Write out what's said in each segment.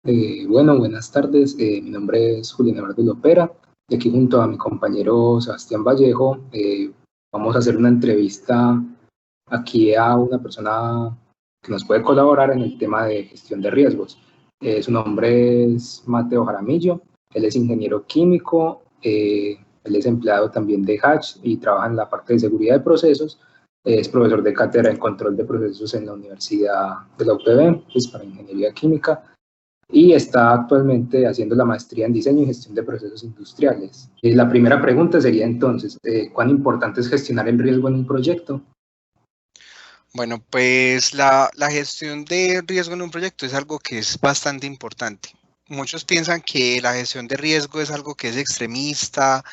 Bueno, buenas tardes. Mi nombre es Julián Eduardo Lopera y aquí junto a mi compañero Sebastián Vallejo vamos a hacer una entrevista aquí a una persona que nos puede colaborar en el tema de gestión de riesgos. Su nombre es Mateo Jaramillo, él es ingeniero químico, él es empleado también de Hatch y trabaja en la parte de seguridad de procesos. Es profesor de cátedra en control de procesos en la Universidad de la UPB, pues para ingeniería química, y está actualmente haciendo la maestría en diseño y gestión de procesos industriales. La primera pregunta sería entonces, ¿cuán importante es gestionar el riesgo en un proyecto? Bueno, pues la gestión de riesgo en un proyecto es algo que es bastante importante. Muchos piensan que la gestión de riesgo es algo que es extremista,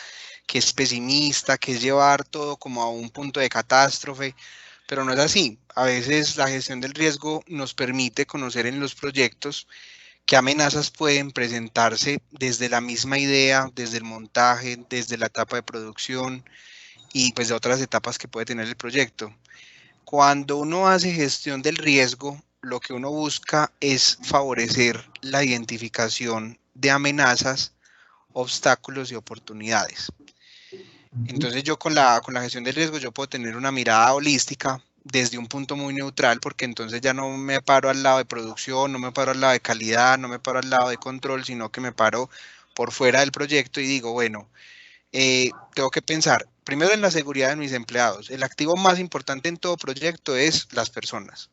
que es pesimista, que es llevar todo como a un punto de catástrofe, pero no es así. A veces la gestión del riesgo nos permite conocer en los proyectos qué amenazas pueden presentarse desde la misma idea, desde el montaje, desde la etapa de producción y pues de otras etapas que puede tener el proyecto. Cuando uno hace gestión del riesgo, lo que uno busca es favorecer la identificación de amenazas, obstáculos y oportunidades. Entonces yo con la gestión del riesgo yo puedo tener una mirada holística desde un punto muy neutral, porque entonces ya no me paro al lado de producción, no me paro al lado de calidad, no me paro al lado de control, sino que me paro por fuera del proyecto y digo, bueno, tengo que pensar primero en la seguridad de mis empleados. El activo más importante en todo proyecto es las personas,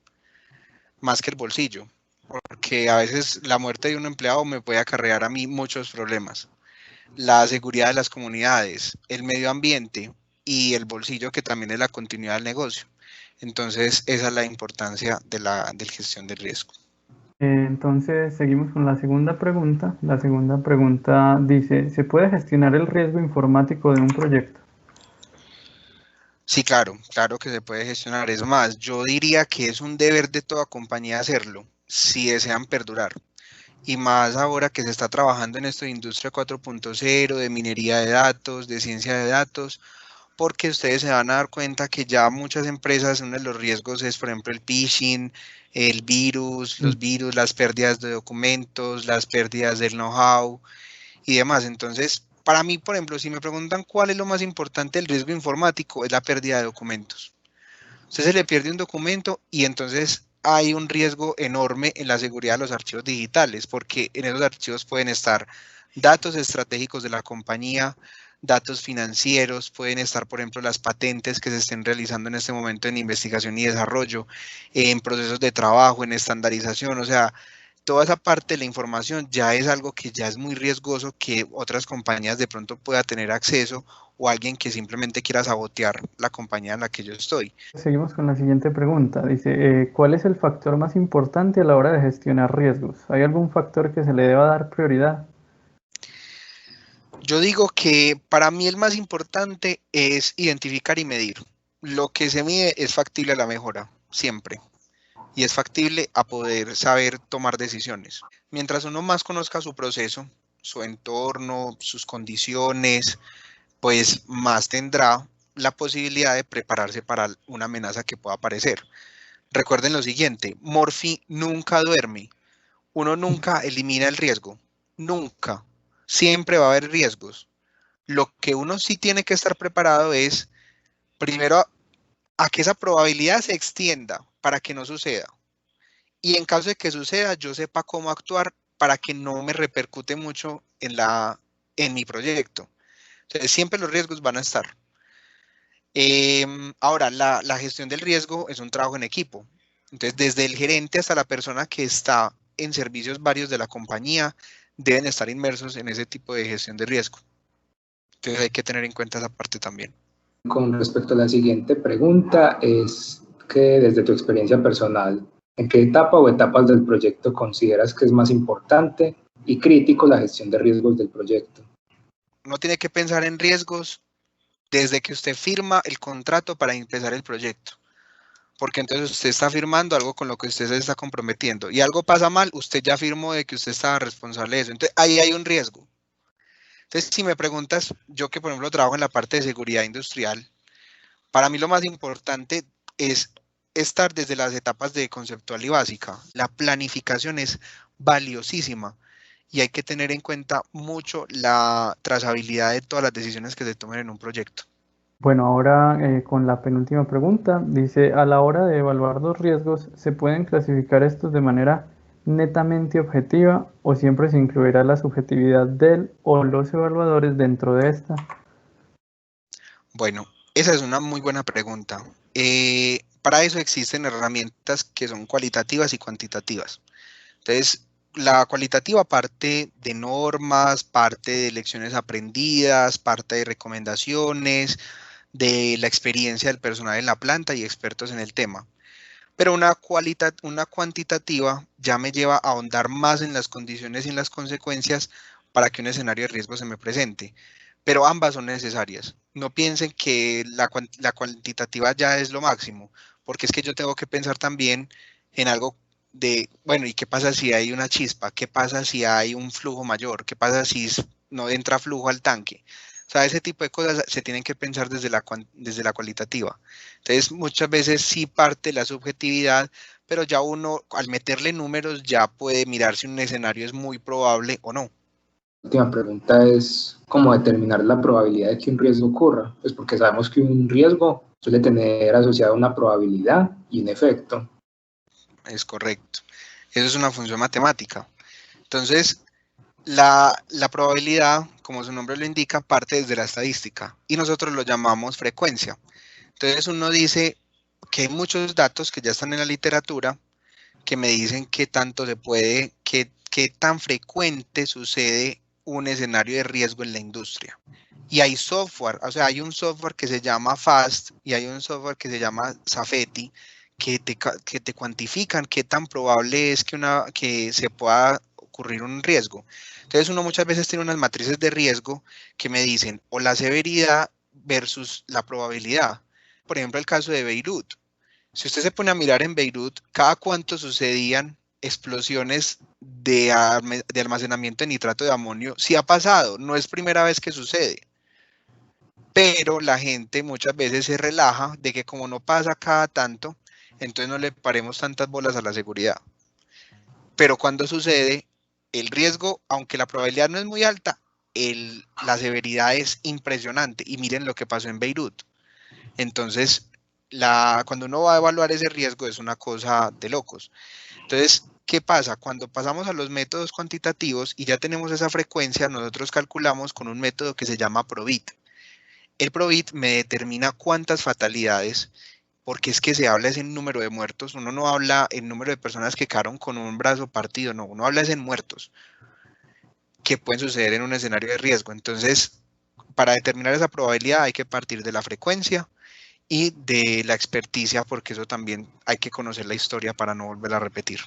más que el bolsillo, porque a veces la muerte de un empleado me puede acarrear a mí muchos problemas. La seguridad de las comunidades, el medio ambiente y el bolsillo, que también es la continuidad del negocio. Entonces, esa es la importancia de la gestión del riesgo. Entonces, seguimos con la segunda pregunta. La segunda pregunta dice, ¿se puede gestionar el riesgo informático de un proyecto? Sí, claro, claro que se puede gestionar. Es más, yo diría que es un deber de toda compañía hacerlo, si desean perdurar. Y más ahora que se está trabajando en esto de Industria 4.0, de minería de datos, de ciencia de datos, porque ustedes se van a dar cuenta que ya muchas empresas, uno de los riesgos es, por ejemplo, el phishing, el virus, los virus, las pérdidas de documentos, las pérdidas del know-how y demás. Entonces, para mí, por ejemplo, si me preguntan cuál es lo más importante del riesgo informático, es la pérdida de documentos. Usted se le pierde un documento y entonces hay un riesgo enorme en la seguridad de los archivos digitales, porque en esos archivos pueden estar datos estratégicos de la compañía, datos financieros, pueden estar, por ejemplo, las patentes que se estén realizando en este momento en investigación y desarrollo, en procesos de trabajo, en estandarización, o sea, toda esa parte de la información ya es algo que ya es muy riesgoso que otras compañías de pronto pueda tener acceso o alguien que simplemente quiera sabotear la compañía en la que yo estoy. Seguimos con la siguiente pregunta. Dice, ¿cuál es el factor más importante a la hora de gestionar riesgos? ¿Hay algún factor que se le deba dar prioridad? Yo digo que para mí el más importante es identificar y medir. Lo que se mide es factible a la mejora, siempre. Y es factible a poder saber tomar decisiones. Mientras uno más conozca su proceso, su entorno, sus condiciones, pues más tendrá la posibilidad de prepararse para una amenaza que pueda aparecer. Recuerden lo siguiente, Murphy nunca duerme. Uno nunca elimina el riesgo. Nunca. Siempre va a haber riesgos. Lo que uno sí tiene que estar preparado es, primero, a que esa probabilidad se extienda para que no suceda. Y en caso de que suceda, yo sepa cómo actuar para que no me repercute mucho en mi proyecto. Entonces, siempre los riesgos van a estar. Ahora, la gestión del riesgo es un trabajo en equipo. Entonces, desde el gerente hasta la persona que está en servicios varios de la compañía, deben estar inmersos en ese tipo de gestión de riesgo. Entonces, hay que tener en cuenta esa parte también. Con respecto a la siguiente pregunta, es que desde tu experiencia personal, ¿en qué etapa o etapas del proyecto consideras que es más importante y crítico la gestión de riesgos del proyecto? Uno tiene que pensar en riesgos desde que usted firma el contrato para empezar el proyecto. Porque entonces usted está firmando algo con lo que usted se está comprometiendo y algo pasa mal, usted ya firmó de que usted estaba responsable de eso. Entonces ahí hay un riesgo. Entonces si me preguntas, yo que por ejemplo trabajo en la parte de seguridad industrial, para mí lo más importante es estar desde las etapas de conceptual y básica. La planificación es valiosísima y hay que tener en cuenta mucho la trazabilidad de todas las decisiones que se tomen en un proyecto. Bueno, ahora con la penúltima pregunta, dice, a la hora de evaluar los riesgos, ¿se pueden clasificar estos de manera netamente objetiva o siempre se incluirá la subjetividad del o los evaluadores dentro de esta? Bueno, esa es una muy buena pregunta. Para eso existen herramientas que son cualitativas y cuantitativas. Entonces, la cualitativa parte de normas, parte de lecciones aprendidas, parte de recomendaciones, de la experiencia del personal en la planta y expertos en el tema. Pero una cuantitativa ya me lleva a ahondar más en las condiciones y en las consecuencias para que un escenario de riesgo se me presente. Pero ambas son necesarias. No piensen que la cuantitativa ya es lo máximo, porque es que yo tengo que pensar también en algo de, bueno, ¿y qué pasa si hay una chispa? ¿Qué pasa si hay un flujo mayor? ¿Qué pasa si no entra flujo al tanque? O sea, ese tipo de cosas se tienen que pensar desde la cualitativa. Entonces, muchas veces sí parte la subjetividad, pero ya uno, al meterle números, ya puede mirar si un escenario es muy probable o no. La última pregunta es cómo determinar la probabilidad de que un riesgo ocurra, pues porque sabemos que un riesgo suele tener asociada una probabilidad y un efecto. Es correcto. Eso es una función matemática. Entonces, la probabilidad, como su nombre lo indica, parte desde la estadística y nosotros lo llamamos frecuencia. Entonces uno dice que hay muchos datos que ya están en la literatura que me dicen qué tanto se puede, qué tan frecuente sucede un escenario de riesgo en la industria. Y hay software, o sea, hay un software que se llama FAST y hay un software que se llama Safety que te cuantifican qué tan probable es que se pueda ocurrir un riesgo. Entonces uno muchas veces tiene unas matrices de riesgo que me dicen o la severidad versus la probabilidad. Por ejemplo, el caso de Beirut. Si usted se pone a mirar en Beirut, cada cuánto sucedían explosiones de almacenamiento de nitrato de amonio, sí ha pasado, no es primera vez que sucede. Pero la gente muchas veces se relaja de que como no pasa cada tanto, entonces no le paremos tantas bolas a la seguridad. Pero cuando sucede, el riesgo, aunque la probabilidad no es muy alta, la severidad es impresionante. Y miren lo que pasó en Beirut. Entonces, cuando uno va a evaluar ese riesgo es una cosa de locos. Entonces, ¿qué pasa? Cuando pasamos a los métodos cuantitativos y ya tenemos esa frecuencia, nosotros calculamos con un método que se llama PROBIT. El PROBIT me determina cuántas fatalidades, porque es que se habla es en número de muertos, uno no habla en número de personas que quedaron con un brazo partido, no, uno habla es en muertos, que pueden suceder en un escenario de riesgo. Entonces, para determinar esa probabilidad hay que partir de la frecuencia y de la experticia, porque eso también hay que conocer la historia para no volverla a repetir.